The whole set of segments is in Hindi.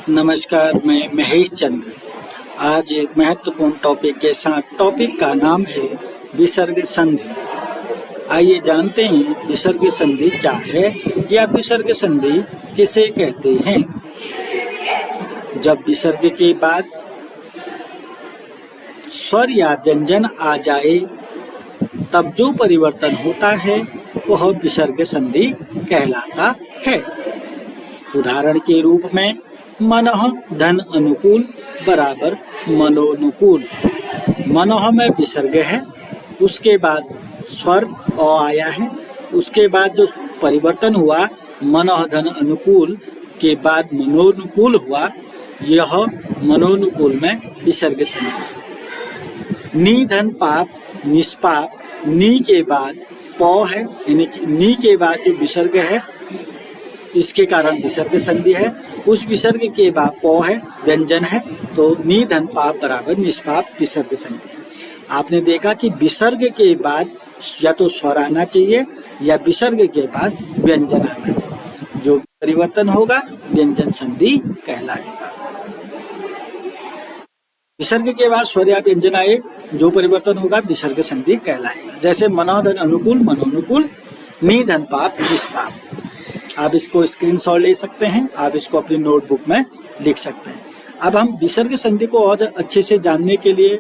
नमस्कार, मैं महेश चंद्र। आज एक महत्वपूर्ण टॉपिक के साथ, टॉपिक का नाम है विसर्ग संधि। आइए जानते हैं विसर्ग संधि क्या है या विसर्ग संधि किसे कहते हैं। जब विसर्ग के बाद स्वर या व्यंजन आ जाए तब जो परिवर्तन होता है वह विसर्ग संधि कहलाता है। उदाहरण के रूप में मनः धन अनुकूल बराबर मनोनुकूल। मनः में विसर्ग है, उसके बाद स्वर अ आया है, उसके बाद जो परिवर्तन हुआ मनः धन अनुकूल के बाद मनोनुकूल हुआ, यह मनोनुकूल में विसर्ग संधि है। नी धन पाप निष्पाप, नी के बाद प है, यानी कि नी के बाद जो विसर्ग है इसके कारण विसर्ग संधि है। उस विसर्ग के बाद प है, व्यंजन है, तो नी धन पाप बराबर निष्पाप विसर्ग संधि है। आपने देखा कि विसर्ग के बाद या तो स्वर आना चाहिए या विसर्ग के बाद व्यंजन आना चाहिए। जो परिवर्तन होगा व्यंजन संधि कहलाएगा। विसर्ग के बाद स्वर या व्यंजन आए, जो परिवर्तन होगा विसर्ग संधि कहलाएगा। जैसे मनोधन अनुकूल मनोनुकूल, नी धन पाप निष्पाप। आप इसको स्क्रीनशॉट ले सकते हैं, आप इसको अपनी नोटबुक में लिख सकते हैं। अब हम विसर्ग संधि को और अच्छे से जानने के लिए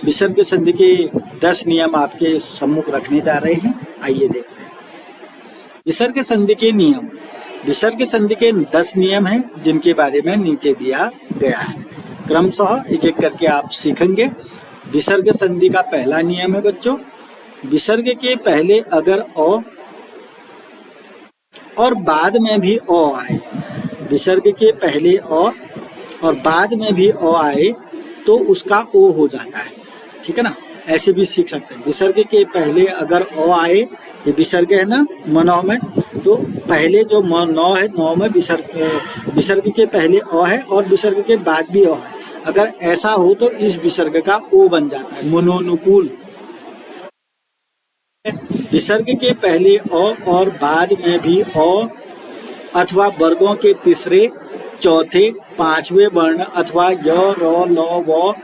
विसर्ग संधि के 10 नियम आपके सम्मुख रखने जा रहे हैं। आइए देखते हैं विसर्ग संधि के नियम। विसर्ग संधि के 10 नियम हैं जिनके बारे में नीचे दिया गया है। क्रमशः एक एक करके आप सीखेंगे। विसर्ग संधि का पहला नियम है बच्चों, विसर्ग के पहले अगर अ और बाद में भी अ आए, विसर्ग के पहले अ और बाद में भी अ आए तो उसका ओ हो जाता है। ठीक है ना, ऐसे भी सीख सकते हैं। विसर्ग के पहले अगर अ आए, ये विसर्ग है ना मनौ में, तो पहले जो नौ है, नौ में विसर्ग के पहले अ है और विसर्ग के बाद भी अ है। अगर ऐसा हो तो इस विसर्ग का ओ बन जाता है, मनोनुकूल। विसर्ग के पहले अ और बाद में भी अ अथवा वर्गों के तीसरे, चौथे, पांचवें वर्ण अथवा य, र, ल, व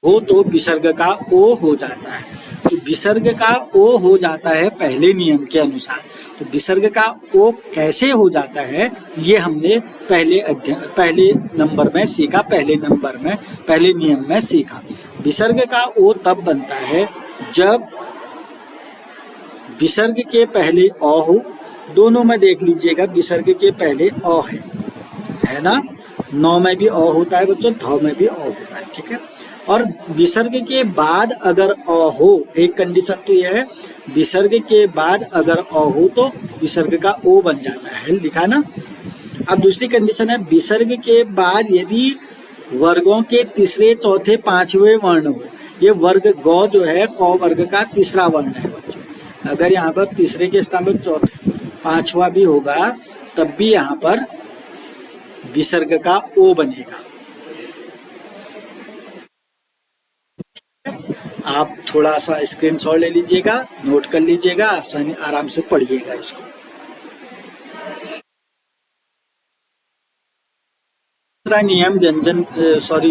हो तो विसर्ग का ओ हो जाता है। तो विसर्ग का ओ हो जाता है पहले नियम के अनुसार। तो विसर्ग का ओ कैसे हो जाता है ये हमने पहले नंबर में सीखा, पहले नियम में सीखा। विसर्ग का ओ तब बनता है जब विसर्ग के पहले अ हो। दोनों में देख लीजिएगा, विसर्ग के पहले अ है ना, नौ में भी अ होता है बच्चों, ध में भी अ होता है। ठीक है, और विसर्ग के बाद अगर अ हो, एक कंडीशन तो यह है, विसर्ग के बाद अगर अ हो तो विसर्ग का ओ बन जाता है, लिखा ना। अब दूसरी कंडीशन है, विसर्ग के बाद यदि वर्गों के तीसरे, चौथे, पांचवें वर्ण हो। ये वर्ग गौ जो है क वर्ग का तीसरा वर्ण है बच्चों। अगर यहाँ पर तीसरे के स्थान पर चौथा, पांचवा भी होगा तब भी यहाँ पर विसर्ग का ओ बनेगा। आप थोड़ा सा स्क्रीनशॉट ले लीजिएगा, नोट कर लीजिएगा, आराम से पढ़िएगा इसको। दूसरा नियम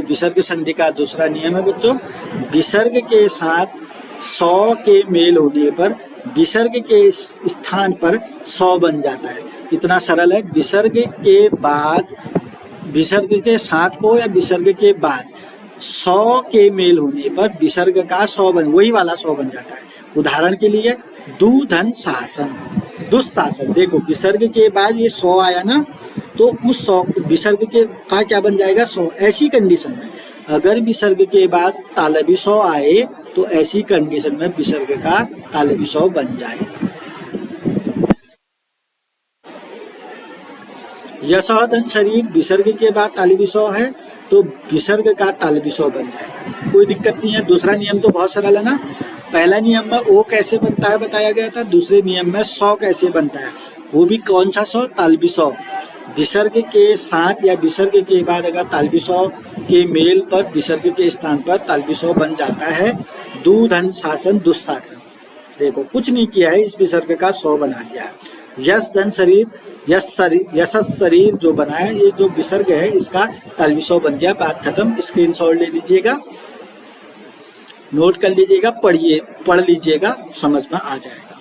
विसर्ग संधि का दूसरा नियम है बच्चों, विसर्ग के साथ सौ के मेल होने पर विसर्ग के स्थान पर सौ बन जाता है। इतना सरल है। विसर्ग के बाद, विसर्ग के साथ को या विसर्ग के बाद 100 के मेल होने पर विसर्ग का 100 वही वाला 100 बन जाता है। उदाहरण के लिए दुधन शासन, दुशासन। देखो विसर्ग के बाद ये 100 आया ना, तो उस 100 विसर्ग के का क्या बन जाएगा 100। ऐसी कंडीशन में अगर विसर्ग के बाद तालबी 100 आए तो ऐसी कंडीशन में विसर्ग का तालबी 100 बन जाएगा। यशोधन शरीर, विसर्ग के बाद तालबी 100 है तो विसर्ग का तालबी 100 बन जाएगा, कोई दिक्कत नहीं है। दूसरा नियम तो बहुत सरल है ना। पहला नियम में ओ कैसे बनता है बताया गया था, दूसरे नियम में 100 कैसे बनता है, वो भी कौन सा 100, तालबी 100। विसर्ग के साथ या विसर्ग के बाद अगर तालबी 100 के मेल पर विसर्ग के स्थान पर तालबी 100 बन जाता है। दुधन शासन, दुशासन। देखो कुछ नहीं किया है, इस विसर्ग का 100 बना दिया है। यश धन शरीर, यशस शरीर जो बना है, ये जो विसर्ग है इसका तालविसौ बन गया। बात खत्म। स्क्रीनशॉट ले लीजिएगा, नोट कर लीजिएगा, पढ़ लीजिएगा, समझ में आ जाएगा।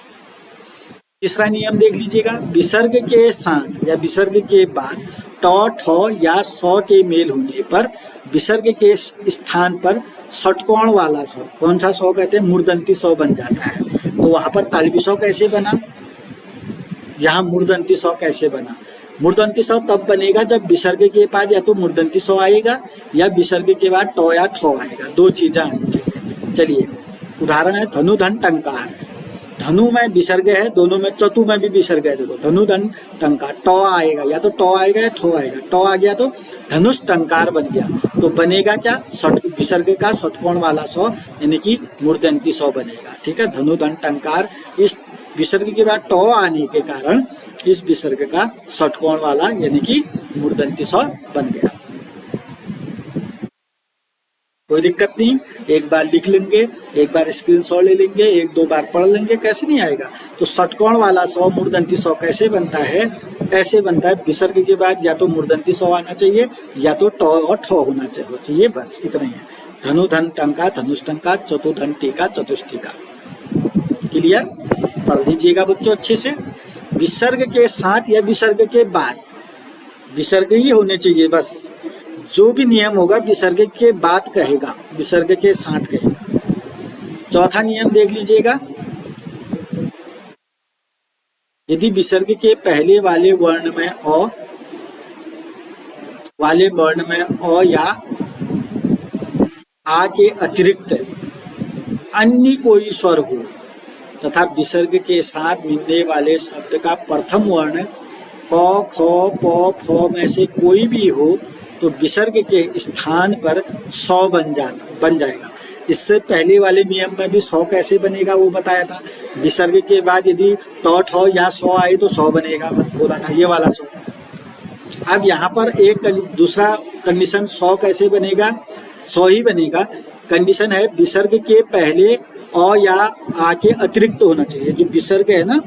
तीसरा नियम देख लीजिएगा, विसर्ग के साथ या विसर्ग के बाद टॉ ठॉ या सौ के मेल होने पर विसर्ग के स्थान पर षटकोण वाला सौ, कौन सा सौ कहते हैं, मूर्धन्ती सौ बन जाता है। तो वहां पर तालवी सौ कैसे बना, यहाँ मूर्धन्ती सौ कैसे बना। मूर्धन्ती सौ तब बनेगा जब विसर्ग के बाद या तो मूर्धन्ती सौ आएगा या विसर्ग के बाद टॉ या ठॉ आएगा, दो चीजें आनी चाहिए। चलिए उदाहरण है धनु धन टंकार। धनु में विसर्ग है, दोनों में, चतु में भी विसर्ग है। देखो धनु धन टंकार, टॉ आएगा, या तो टॉ आएगा या ठो आएगा। टॉ आ गया तो धनुष टंकार बन गया। तो बनेगा क्या, विसर्ग का षटकोण वाला सौ यानी कि मूर्धन्ती सौ बनेगा। ठीक है, धनु धन टंकार, इस विसर्ग के बाद टॉ आने के कारण इस विसर्ग का षटकोण वाला यानी कि मूर्धन्ती सौ बन गया। कोई दिक्कत नहीं, एक बार लिख लेंगे, एक बार स्क्रीनशॉट ले लेंगे, एक दो बार पढ़ लेंगे, कैसे नहीं आएगा। तो षटकोण वाला सौ मूर्धन्ती सौ कैसे बनता है, ऐसे बनता है। विसर्ग के बाद या तो मूर्धन्ती सौ आना चाहिए या तो टॉ और ठॉ होना चाहिए, बस इतना ही है। धनु धन टंका, धनुष टंका, चतुधन टीका, चतुष्टिका। क्लियर, पढ़ लीजिएगा बच्चों अच्छे से। विसर्ग के साथ या विसर्ग के बाद, विसर्ग ही होने चाहिए बस। जो भी नियम होगा विसर्ग के बाद कहेगा, विसर्ग के साथ कहेगा। चौथा नियम देख लीजिएगा, यदि विसर्ग के पहले वाले वर्ण में अ या आ के अतिरिक्त अन्य कोई स्वर हो तथा विसर्ग के साथ मिलने वाले शब्द का प्रथम वर्ण क ख प फ में से कोई भी हो तो विसर्ग के स्थान पर सौ बन जाएगा। इससे पहले वाले नियम में भी सौ कैसे बनेगा वो बताया था। विसर्ग के बाद यदि टॉ ठॉ या सौ आए तो सौ बनेगा, बोला था, ये वाला सौ। अब यहाँ पर एक दूसरा कंडीशन, सौ कैसे बनेगा, सौ ही बनेगा। कंडीशन है विसर्ग के पहले अ या आ के अतिरिक्त होना चाहिए। जो विसर्ग है ना,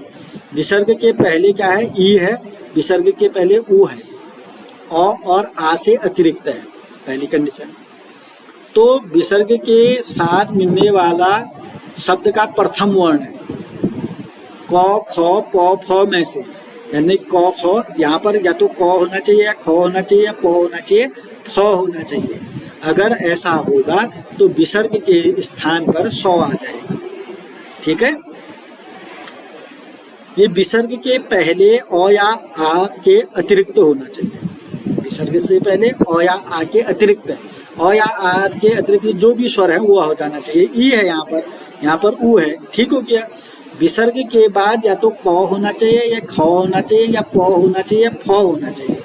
विसर्ग के पहले क्या है, ई है, विसर्ग के पहले ऊ है, अ और आ से अतिरिक्त है, पहली कंडीशन। तो विसर्ग के साथ मिलने वाला शब्द का प्रथम वर्ण है क ख प फ में से, यानी क ख, यहाँ पर या तो क होना चाहिए या ख होना चाहिए या प होना चाहिए, फ होना चाहिए। अगर ऐसा होगा तो विसर्ग के स्थान पर सौ आ जाएगा। ठीक है, ये विसर्ग के पहले अ या आ के अतिरिक्त होना चाहिए। विसर्ग से पहले अ या आ के अतिरिक्त है, अ या आ के अतिरिक्त जो भी स्वर है वो हो जाना चाहिए। ई है यहाँ पर ऊ है, ठीक हो गया। विसर्ग के बाद या तो क होना चाहिए या ख होना चाहिए या प होना चाहिए या फ होना चाहिए।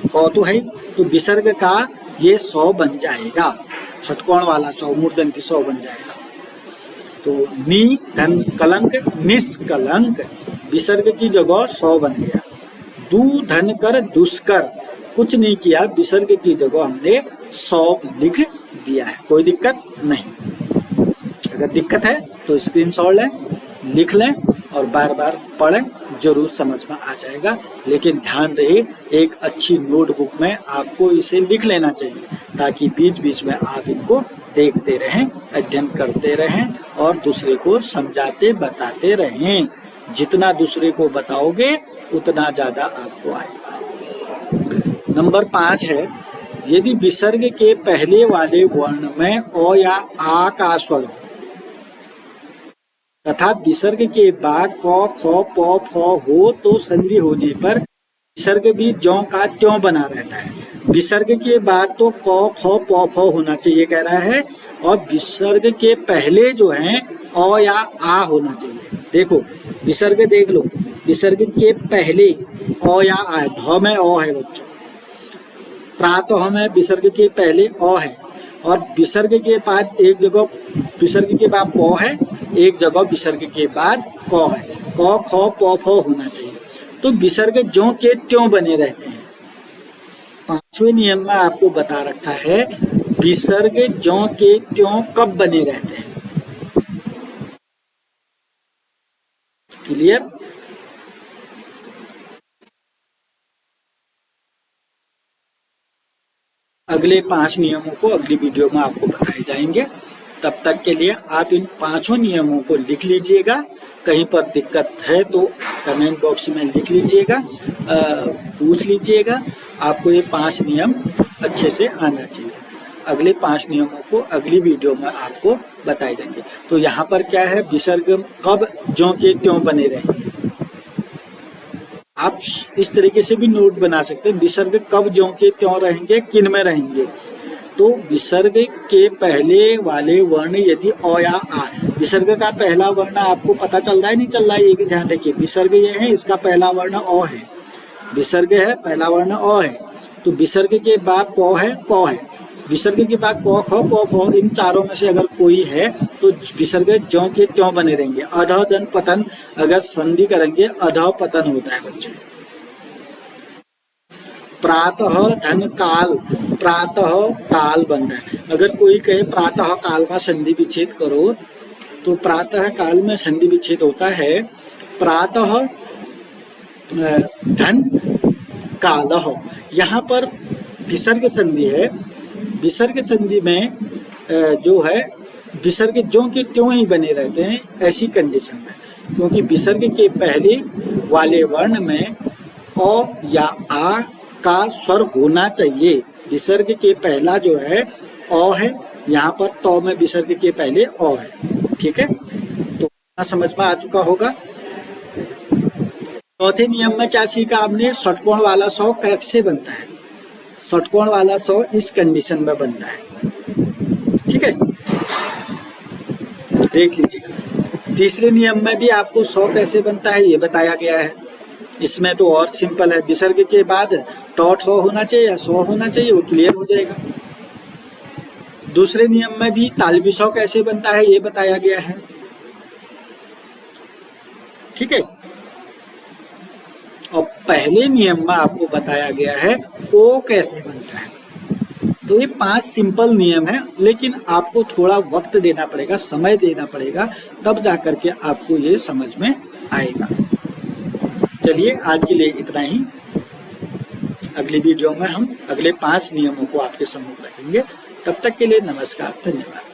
क तो है, तो विसर्ग का ये सौ बन जाएगा, षटकोण वाला सौ, मूर्धन्ती सौ बन जाएगा। तो नी धन कलंक निष्कलंक, विसर्ग की जगह सौ बन गया। दू धन कर दुष्कर, कुछ नहीं किया, विसर्ग की जगह हमने सौ लिख दिया है। कोई दिक्कत नहीं। अगर दिक्कत है तो स्क्रीनशॉट लें, लिख लें और बार बार पढ़ें, जरूर समझ में आ जाएगा। लेकिन ध्यान रहे, एक अच्छी नोटबुक में आपको इसे लिख लेना चाहिए ताकि बीच बीच में आप इनको देखते रहें, अध्ययन करते रहें और दूसरे को समझाते बताते रहें। जितना दूसरे को बताओगे उतना ज़्यादा आपको आएगा। नंबर 5 है, यदि विसर्ग के पहले वाले वर्ण में अ या आ का स्वर हो तथा विसर्ग के बाद क ख प फ हो तो संधि होने पर विसर्ग भी ज्यों का त्यों बना रहता है। विसर्ग के बाद तो क ख प फ होना चाहिए कह रहा है, और विसर्ग के पहले जो है अ या आ होना चाहिए। देखो विसर्ग देख लो, विसर्ग के पहले अ या आ है, ध में अ है बच्चों, प्रातः में विसर्ग के पहले अ है, और विसर्ग के बाद एक जगह विसर्ग के बाद प है, एक जगह विसर्ग के बाद क है। क ख प फ होना चाहिए। तो विसर्ग ज्यों के त्यों बने रहते हैं। 5वें नियम में आपको बता रखा है विसर्ग ज्यों के त्यों कब बने रहते हैं। क्लियर? अगले 5 नियमों को अगली वीडियो में आपको बताए जाएंगे। तब तक के लिए आप इन 5 नियमों को लिख लीजिएगा। कहीं पर दिक्कत है तो कमेंट बॉक्स में लिख लीजिएगा, पूछ लीजिएगा। आपको ये 5 नियम अच्छे से आना चाहिए। अगले 5 नियमों को अगली वीडियो में आपको बताए जाएंगे। तो यहाँ पर क्या है, विसर्ग कब ज्यों के त्यों बने रहेंगे। आप इस तरीके से भी नोट बना सकते हैं, विसर्ग कब ज्यों के त्यों रहेंगे, किन में रहेंगे। तो विसर्ग के पहले वाले वर्ण यदि अ या आ, विसर्ग का पहला वर्ण आपको पता चल रहा है नहीं चल रहा है, ये भी ध्यान रखिए। विसर्ग ये है, इसका पहला वर्ण अ है, विसर्ग है, पहला वर्ण अ है। तो विसर्ग के बाद प है, क है, विसर्ग के बाद क ख प फ, इन चारों में से अगर कोई है तो विसर्ग ज्यों के त्यों बने रहेंगे। अधः धन पतन, अगर संधि करेंगे अधः पतन होता है बच्चों। प्रातः धन काल, प्रातः काल बनता है। अगर कोई कहे प्रातः काल का संधि विच्छेद करो तो प्रातः काल में संधि विच्छेद होता है प्रातः धन कालः। यहाँ पर विसर्ग संधि है, विसर्ग संधि में जो है विसर्ग ज्यों के त्यों ही बने रहते हैं ऐसी कंडीशन में, क्योंकि विसर्ग के पहले वाले वर्ण में अ या आ का स्वर होना चाहिए। विसर्ग के पहला जो है अ है, यहाँ पर तो में विसर्ग के पहले अ है। ठीक है, तो समझ में आ चुका होगा। चौथे नियम में क्या सीखा आपने, षटकोण वाला सौ कैसे बनता है। षटकोण वाला सौ इस कंडीशन में बनता है। ठीक है, देख लीजिएगा। तीसरे नियम में भी आपको 100 कैसे बनता है ये बताया गया है। इसमें तो और सिंपल है, विसर्ग के बाद टॉट हो होना चाहिए या 100 होना चाहिए, वो क्लियर हो जाएगा। दूसरे नियम में भी तालवी 100 कैसे बनता है ये बताया गया है। ठीक है, और पहले नियम में आपको बताया गया है ओ कैसे बनता है। तो ये 5 सिंपल नियम है, लेकिन आपको थोड़ा वक्त देना पड़ेगा, समय देना पड़ेगा, तब जाकर के आपको ये समझ में आएगा। चलिए आज के लिए इतना ही। अगली वीडियो में हम अगले 5 नियमों को आपके सम्मुख रखेंगे। तब तक के लिए नमस्कार, धन्यवाद।